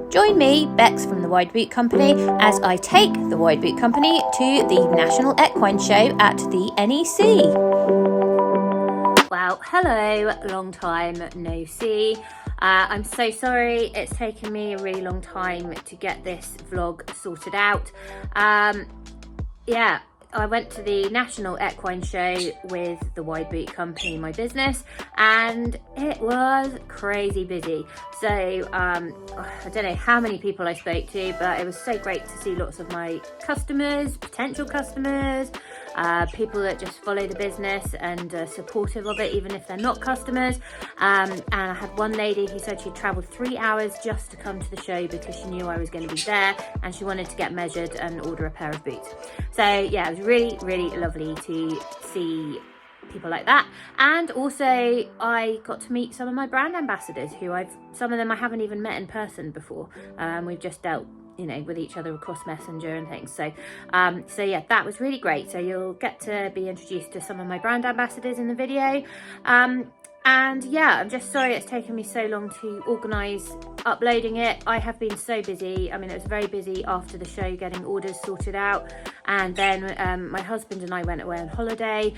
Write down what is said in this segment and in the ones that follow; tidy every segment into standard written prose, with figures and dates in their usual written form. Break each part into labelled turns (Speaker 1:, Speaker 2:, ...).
Speaker 1: Join me, Bex from the Wide Boot Company, as I take the Wide Boot Company to the National Equine Show at the NEC. Well, hello, long time no see. I'm so sorry it's taken me a really long time to get this vlog sorted out. Yeah, I went to the National Equine Show with the Wide Boot Company, my business, and it was crazy busy. So I don't know how many people I spoke to, but it was so great to see lots of my customers, potential customers, people that just follow the business and are supportive of it, even if they're not customers. And I had one lady who said she'd travelled 3 hours just to come to the show because she knew I was going to be there and she wanted to get measured and order a pair of boots. So yeah, it was really, really lovely to see people like that. And also I got to meet some of my brand ambassadors who some of them I haven't even met in person before. We've just dealt, you know, with each other across Messenger and things. So yeah, that was really great. So you'll get to be introduced to some of my brand ambassadors in the video. And yeah, I'm just sorry it's taken me so long to organise uploading it. I have been so busy. I mean, it was very busy after the show getting orders sorted out. And then my husband and I went away on holiday.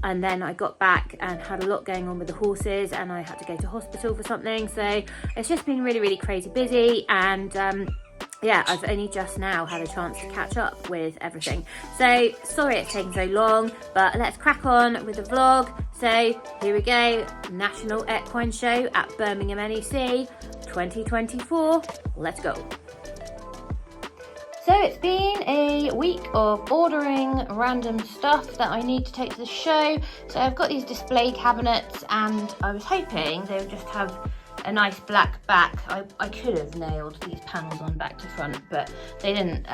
Speaker 1: And then I got back and had a lot going on with the horses and I had to go to hospital for something. So it's just been really, really crazy busy. And yeah, I've only just now had a chance to catch up with everything. So sorry it's taken so long, but let's crack on with the vlog. So here we go, National Equine Show at Birmingham NEC 2024. Let's go. So it's been a week of ordering random stuff that I need to take to the show. So I've got these display cabinets and I was hoping they would just have a nice black back. I could have nailed these panels on back to front, but they didn't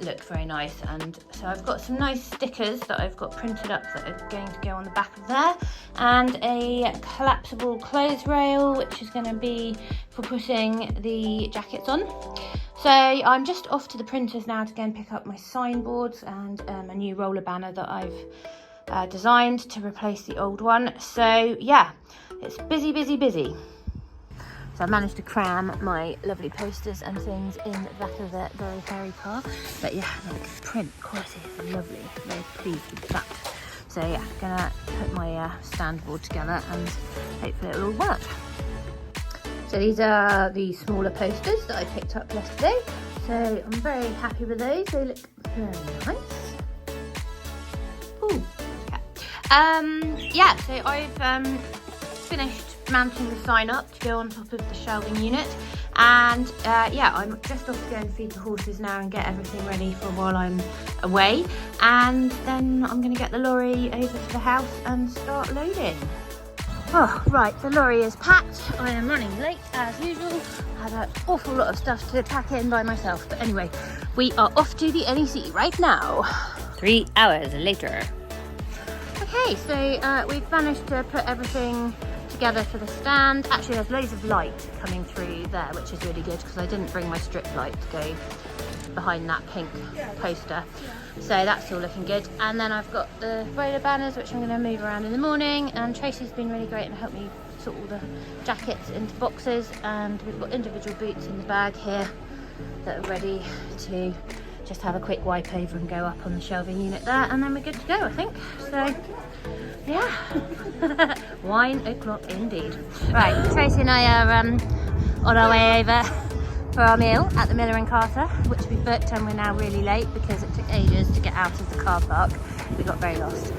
Speaker 1: look very nice. And so I've got some nice stickers that I've got printed up that are going to go on the back of there, and a collapsible clothes rail, which is going to be for putting the jackets on. So I'm just off to the printers now to go and pick up my signboards and a new roller banner that I've designed to replace the old one. So yeah, it's busy, busy, busy. So I managed to cram my lovely posters and things in the back of the very hairy car. But yeah, look, the print quality is lovely. Very pleased with that. So yeah, gonna put my stand board together and hopefully it'll all work. So these are the smaller posters that I picked up yesterday. So I'm very happy with those. They look very nice. Ooh, okay. Yeah, so I've finished mounting the sign up to go on top of the shelving unit, and yeah, I'm just off to go and feed the horses now and get everything ready for while I'm away, and then I'm going to get the lorry over to the house and start loading. Oh right, the lorry is packed. I am running late as usual. I had an awful lot of stuff to pack in by myself, but anyway, we are off to the NEC right now. 3 hours later. Okay, so we've managed to put everything together for the stand. Actually, there's loads of light coming through there, which is really good because I didn't bring my strip light to go behind that pink poster. So that's all looking good. And then I've got the roller banners, which I'm going to move around in the morning. And Tracy's been really great and helped me sort all the jackets into boxes. And we've got individual boots in the bag here that are ready to just have a quick wipe over and go up on the shelving unit there. And then we're good to go, I think. So yeah, wine o'clock indeed. Right, Tracy and I are on our way over for our meal at the Miller & Carter, which we booked, and we're now really late because it took ages to get out of the car park. We got very lost.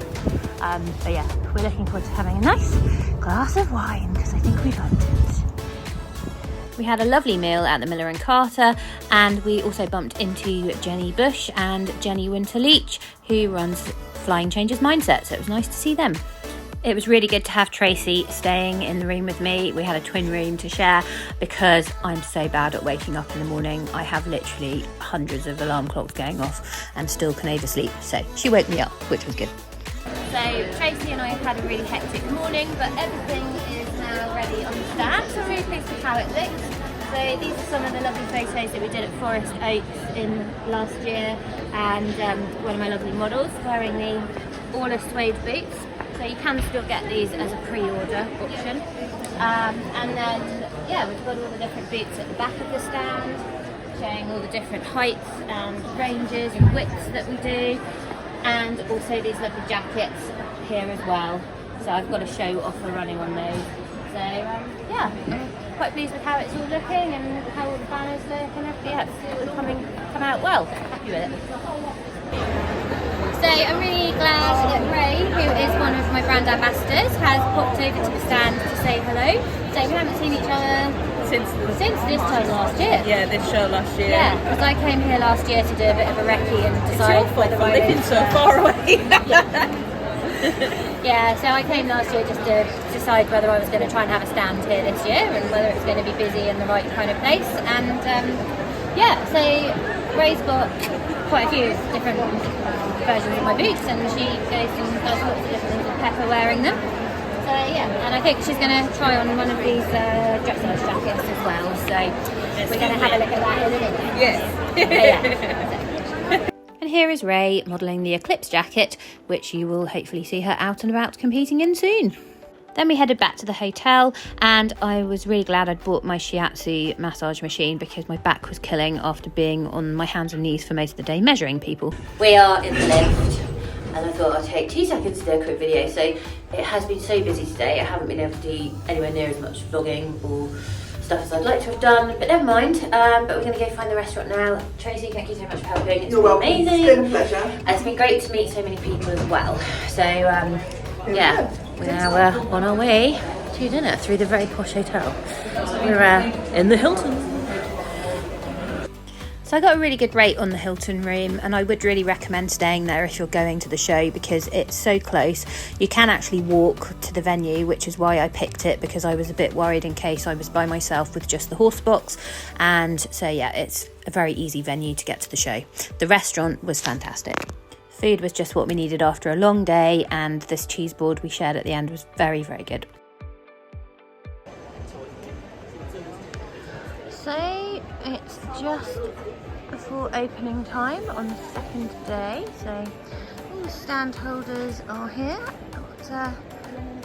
Speaker 1: But yeah, we're looking forward to having a nice glass of wine because I think we've earned it. We had a lovely meal at the Miller & Carter, and we also bumped into Jenny Bush and Jenny Winter-Leach, who runs Flying Changes Mindset, so it was nice to see them. It was really good to have Tracy staying in the room with me. We had a twin room to share because I'm so bad at waking up in the morning. I have literally hundreds of alarm clocks going off and still can oversleep, so she woke me up, which was good. So Tracy and I have had a really hectic morning, but everything is now ready on the stand, so I'm really pleased with how it looks. So these are some of the lovely photos that we did at Forest Oaks in last year, and one of my lovely models wearing the Ehlers suede boots. So you can still get these as a pre-order option. And then yeah, we've got all the different boots at the back of the stand, showing all the different heights and ranges and widths that we do, and also these lovely jackets here as well. So I've got a show offer running on those. So yeah, I'm quite pleased with how it's all looking and how all the banners look and everything. Yeah, it's all come out well. Happy with it. So I'm really glad that Ray, who is one of my brand ambassadors, has popped over to the stand to say hello. So we haven't seen each other since this time last year.
Speaker 2: Yeah, this show last year.
Speaker 1: Yeah, because I came here last year to do a bit of a recce and decide whether I
Speaker 2: living so far away.
Speaker 1: Yeah, so I came last year just to decide whether I was going to try and have a stand here this year and whether it's going to be busy in the right kind of place. And yeah, so Ray's got quite a few different versions of my boots, and she goes and does lots of different things with Pepper wearing them. So yeah, and I think she's going to try on one of these dressage jackets as well. So we're going to have a look at that in a minute.
Speaker 2: Yes.
Speaker 1: Yeah. And here is Ray modelling the Eclipse jacket, which you will hopefully see her out and about competing in soon. Then we headed back to the hotel, and I was really glad I'd bought my shiatsu massage machine because my back was killing after being on my hands and knees for most of the day measuring people. We are in the lift, and I thought I'd take 2 seconds to do a quick video. So it has been so busy today, I haven't been able to do anywhere near as much vlogging or stuff as I'd like to have done, but never mind. But we're going to go find the restaurant now. Tracy, thank you so much for helping. It's been amazing.
Speaker 3: It's been a pleasure.
Speaker 1: And it's been great to meet so many people as well. So yeah, we're now on our way to dinner through the very posh hotel. We're in the Hilton. So I got a really good rate on the Hilton room, and I would really recommend staying there if you're going to the show because it's so close. You can actually walk to the venue, which is why I picked it, because I was a bit worried in case I was by myself with just the horse box. And so yeah, it's a very easy venue to get to the show. The restaurant was fantastic. Food was just what we needed after a long day, and this cheese board we shared at the end was very, very good. So it's just before opening time on the second day, so all the stand holders are here. Got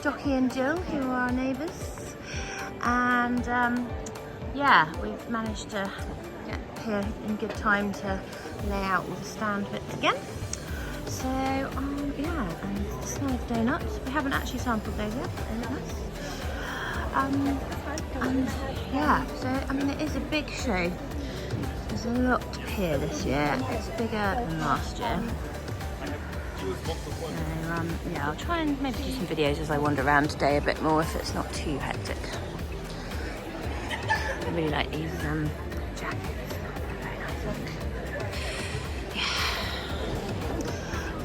Speaker 1: Jockey and Jill, who are our neighbours, and yeah, we've managed to get here in good time to lay out all the stand bits again. So yeah, and the smell of donuts, we haven't actually sampled those yet, they look nice. And yeah, so I mean it is a big show. There's a lot here this year. It's bigger than last year. So yeah, I'll try and maybe do some videos as I wander around today a bit more if it's not too hectic. I really like these jackets. They're very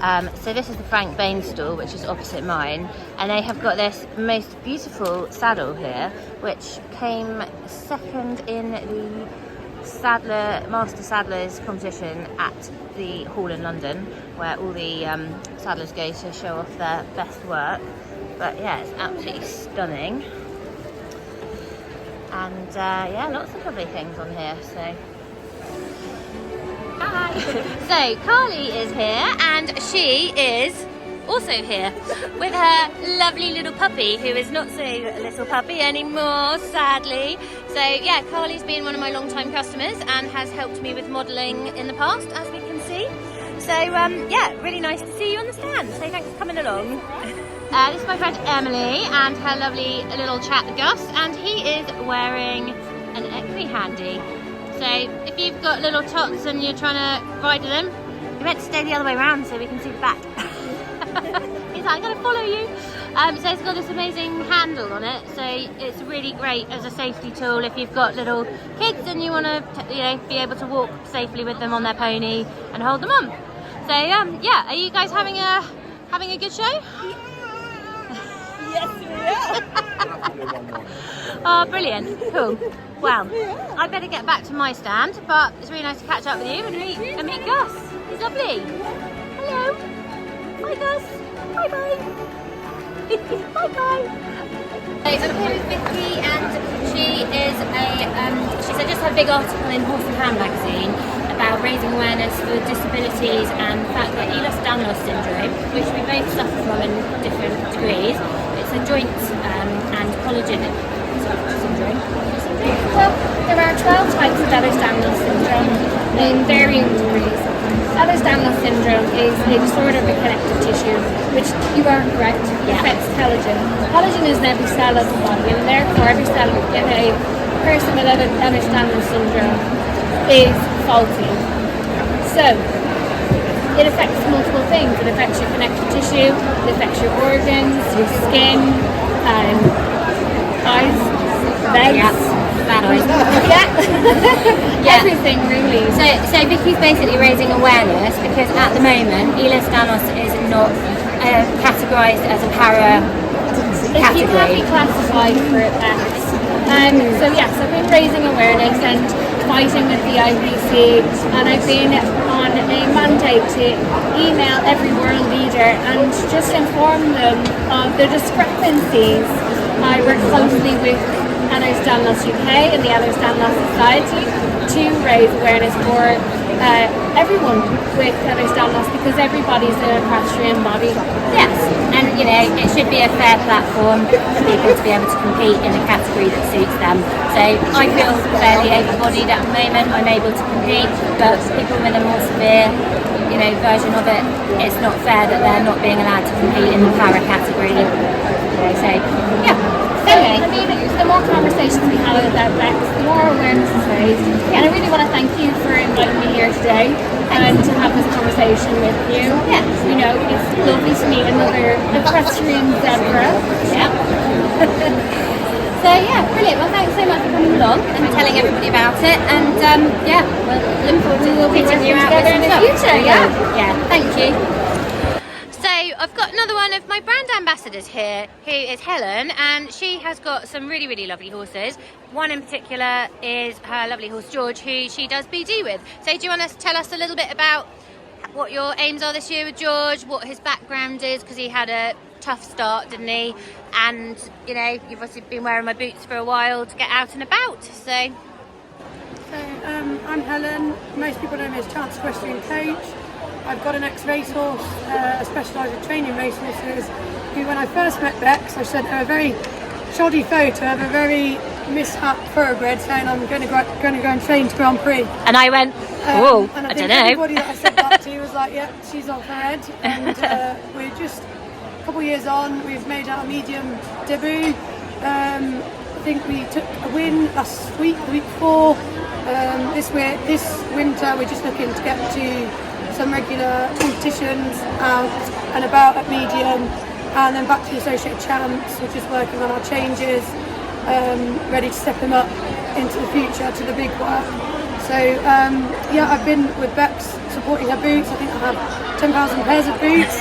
Speaker 1: nice. So this is the Frank Bain stall, which is opposite mine, and they have got this most beautiful saddle here, which came second in the Master Saddlers competition at the hall in London, where all the saddlers go to show off their best work. But yeah, it's absolutely stunning, and yeah, lots of lovely things on here. So hi. So Carly is here, and she is also here with her lovely little puppy, who is not so little puppy anymore, sadly. So yeah, Carly's been one of my long-time customers and has helped me with modelling in the past, as we can see. So yeah, really nice to see you on the stand. So thanks for coming along. This is my friend Emily and her lovely little chap Gus, and he is wearing an equi handy. So if you've got little tots and you're trying to ride them, you're meant to stay the other way around so we can see the back. He's like, I'm going to follow you. So it's got this amazing handle on it, so it's really great as a safety tool if you've got little kids and you want to, be able to walk safely with them on their pony and hold them on. So yeah, are you guys having a good show?
Speaker 2: Yes, we are.
Speaker 1: Oh, brilliant. Cool. Well, I better get back to my stand, but it's really nice to catch up with you and meet Gus. He's lovely. Hello. Hi, Gus. Bye-bye. Bye-bye. So I'm here with Vicky, and she is she said just had a big article in Horse and Hound magazine about raising awareness for disabilities and the fact that Ehlers Danlos Syndrome, which we both suffer from in different degrees, it's a joint and collagen
Speaker 2: syndrome?
Speaker 3: Well, there are 12 types of Ehlers Danlos Syndrome in varying degrees. Ehlers Danlos Syndrome is a disorder of the connective tissue, which you are correct, affects collagen. Collagen is in every cell of the body, and therefore every cell in a person with Ehlers Danlos Syndrome is faulty. So, it affects multiple things. It affects your connective tissue, it affects your organs, your skin, eyes, legs. Everything really.
Speaker 1: So Vicky's basically raising awareness because at the moment Ehlers Danlos is not categorised as a para category.
Speaker 3: You can't be classified for that. So yes, I've been raising awareness and fighting with the IPC, and I've been on a mandate to email every world leader and just inform them of the discrepancies. I work closely with Ehlers Danlos UK and the Ehlers Danlos Society to raise awareness for everyone with Ehlers Danlos, because everybody's an equestrian body.
Speaker 1: Yes, and you know, it should be a fair platform for people to be able to compete in a category that suits them. So I feel fairly able-bodied at the moment. I'm able to compete, but people with a more severe, you know, version of it, it's not fair that they're not being allowed to compete in the para category. So yeah.
Speaker 3: I mean, the more conversations we have about Bex, the more awareness is raised. And I really want to thank you for inviting me here today and to have this conversation with you.
Speaker 1: Yes.
Speaker 3: You know, it's lovely to meet another equestrian zebra.
Speaker 1: Yeah. So yeah, brilliant. Well, thanks so much for coming along and telling everybody about it. And yeah, we'll look forward to meeting you out
Speaker 3: together in the future. Yeah.
Speaker 1: Yeah. Thank you. So I've got another one of my brand ambassadors here, who is Helen, and she has got some really, really lovely horses. One in particular is her lovely horse George, who she does BD with. So do you want to tell us a little bit about what your aims are this year with George, what his background is, because he had a tough start, didn't he? And, you know, you've obviously been wearing my boots for a while to get out and about, so...
Speaker 4: I'm Helen. Most people know me as Equestrian Coach. I've got an ex-racehorse, I specialise in training racehorses, who when I first met Bex, I sent her a very shoddy photo of a very mishap thoroughbred saying I'm going to go and train to Grand Prix.
Speaker 1: And I went, oh,
Speaker 4: and
Speaker 1: I
Speaker 4: think
Speaker 1: don't know.
Speaker 4: Everybody that I said that to was like, yeah, she's off her head. And we're just a couple of years on, we've made our medium debut. I think we took a win last week, the week before. This winter we're just looking to get to some regular competitions out and about at medium, and then back to the Associate Champs. We're just working on our changes, ready to step him up into the future to the big work. So yeah, I've been with Bex supporting her boots. I think I have 10,000 pairs of boots.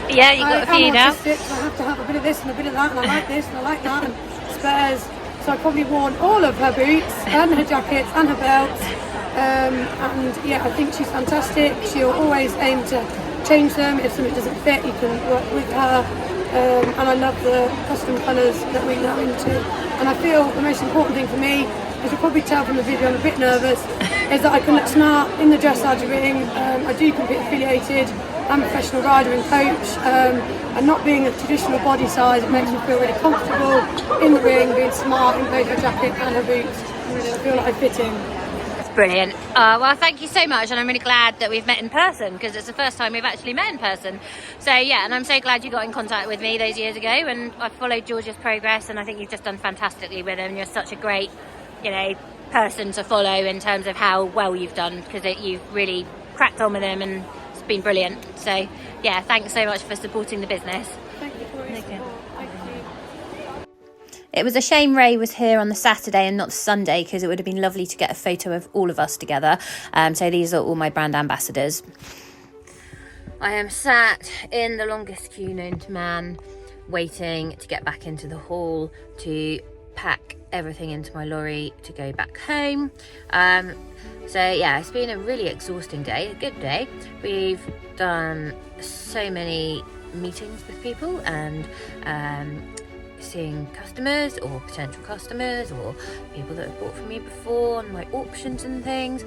Speaker 1: Yeah, you've got a few now.
Speaker 4: So I have to have a bit of this and a bit of that, and I like this and I like that, and spares. So I've probably worn all of her boots and her jackets and her belts. And yeah, I think she's fantastic. She'll always aim to change them. If something doesn't fit, you can work with her. And I love the custom colours that we go into. And I feel the most important thing for me, as you'll probably tell from the video, I'm a bit nervous, is that I can look smart in the dressage ring. I do compete affiliated. I'm a professional rider and coach. And not being a traditional body size, it makes me feel really comfortable in the ring, being smart in both her jacket and her boots. I feel like I fit in.
Speaker 1: Brilliant. Well, thank you so much, and I'm really glad that we've met in person, because it's the first time we've actually met in person. So yeah, and I'm so glad you got in contact with me those years ago, and I've followed George's progress, and I think you've just done fantastically with him. You're such a great, you know, person to follow in terms of how well you've done, because you've really cracked on with him, and it's been brilliant. So yeah, thanks so much for supporting the business.
Speaker 4: Thank you for your support. Thank you.
Speaker 1: It was a shame Ray was here on the Saturday and not the Sunday, because it would have been lovely to get a photo of all of us together. So these are all my brand ambassadors. I am sat in the longest queue known to man, waiting to get back into the hall to pack everything into my lorry to go back home. So yeah, it's been a really exhausting day, a good day. We've done so many meetings with people and seeing customers or potential customers or people that have bought from me before on my auctions and things.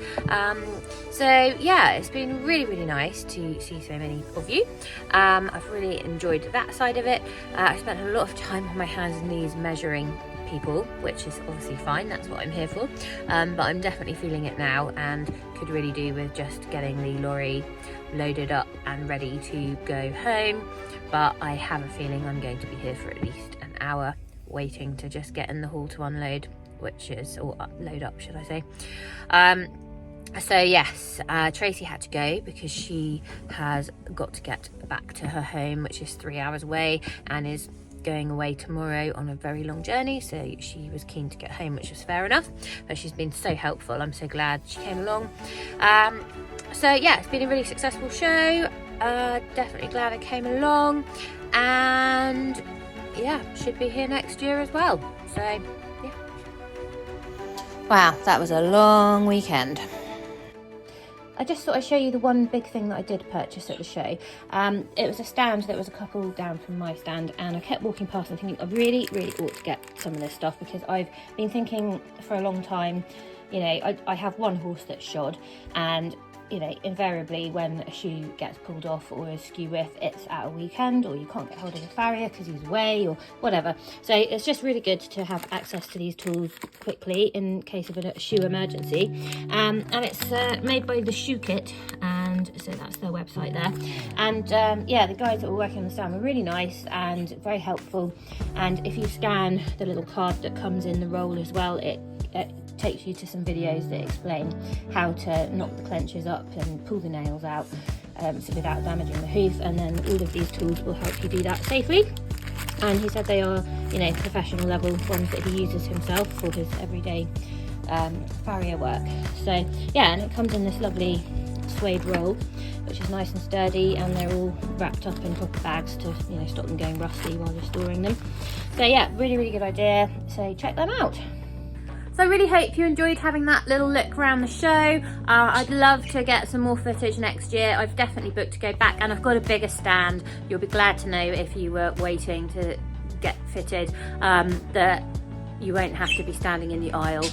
Speaker 1: So yeah, it's been really, really nice to see so many of you. I've really enjoyed that side of it. I spent a lot of time on my hands and knees measuring people, which is obviously fine, that's what I'm here for, but I'm definitely feeling it now and could really do with just getting the lorry loaded up and ready to go home. But I have a feeling I'm going to be here for at least an hour waiting to just get in the hall to unload, or load up, should I say. So yes, Tracy had to go because she has got to get back to her home, which is 3 hours away, and is going away tomorrow on a very long journey, so she was keen to get home, which was fair enough. But she's been so helpful, I'm so glad she came along. So yeah, it's been a really successful show. Definitely glad I came along, and yeah, should be here next year as well. So yeah. Wow, that was a long weekend. I just thought I'd show you the one big thing that I did purchase at the show. It was a stand that was a couple down from my stand, and I kept walking past and thinking I really ought to get some of this stuff, because I've been thinking for a long time, you know, I have one horse that's shod, and you know, invariably when a shoe gets pulled off or is skew with, it's at a weekend, or you can't get hold of the farrier because he's away or whatever. So it's just really good to have access to these tools quickly in case of a shoe emergency. And it's made by the Shoe Kit, and so that's their website there. And yeah, the guys that were working on the stand were really nice and very helpful. And if you scan the little card that comes in the roll as well, it takes you to some videos that explain how to knock the clenches up and pull the nails out so without damaging the hoof, and then all of these tools will help you do that safely. And he said they are, you know, professional level ones that he uses himself for his everyday farrier work. So yeah, and it comes in this lovely suede roll, which is nice and sturdy, and they're all wrapped up in proper bags to, you know, stop them going rusty while you're storing them. So yeah, really good idea, so check them out. So I really hope you enjoyed having that little look around the show. I'd love to get some more footage next year. I've definitely booked to go back, and I've got a bigger stand. You'll be glad to know, if you were waiting to get fitted, that you won't have to be standing in the aisle.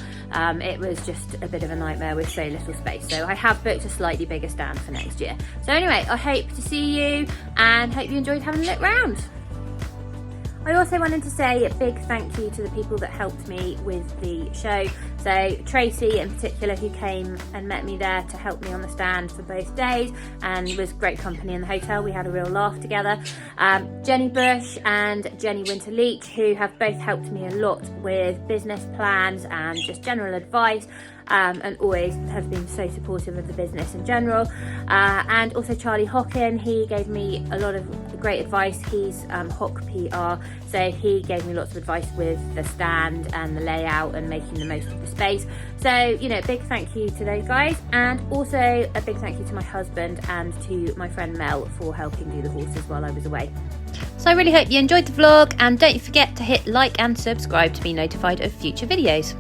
Speaker 1: It was just a bit of a nightmare with so little space. So I have booked a slightly bigger stand for next year. So anyway, I hope to see you, and hope you enjoyed having a look round. I also wanted to say a big thank you to the people that helped me with the show. So Tracy in particular, who came and met me there to help me on the stand for both days, and was great company in the hotel. We had a real laugh together. Jenny Bush and Jenny Winter-Leach, who have both helped me a lot with business plans and just general advice. And always have been so supportive of the business in general. And also Charlie Hockin, he gave me a lot of great advice. He's Hock PR, so he gave me lots of advice with the stand and the layout and making the most of the space. So, you know, big thank you to those guys, and also a big thank you to my husband and to my friend Mel for helping do the horses while I was away. So I really hope you enjoyed the vlog, and don't forget to hit like and subscribe to be notified of future videos.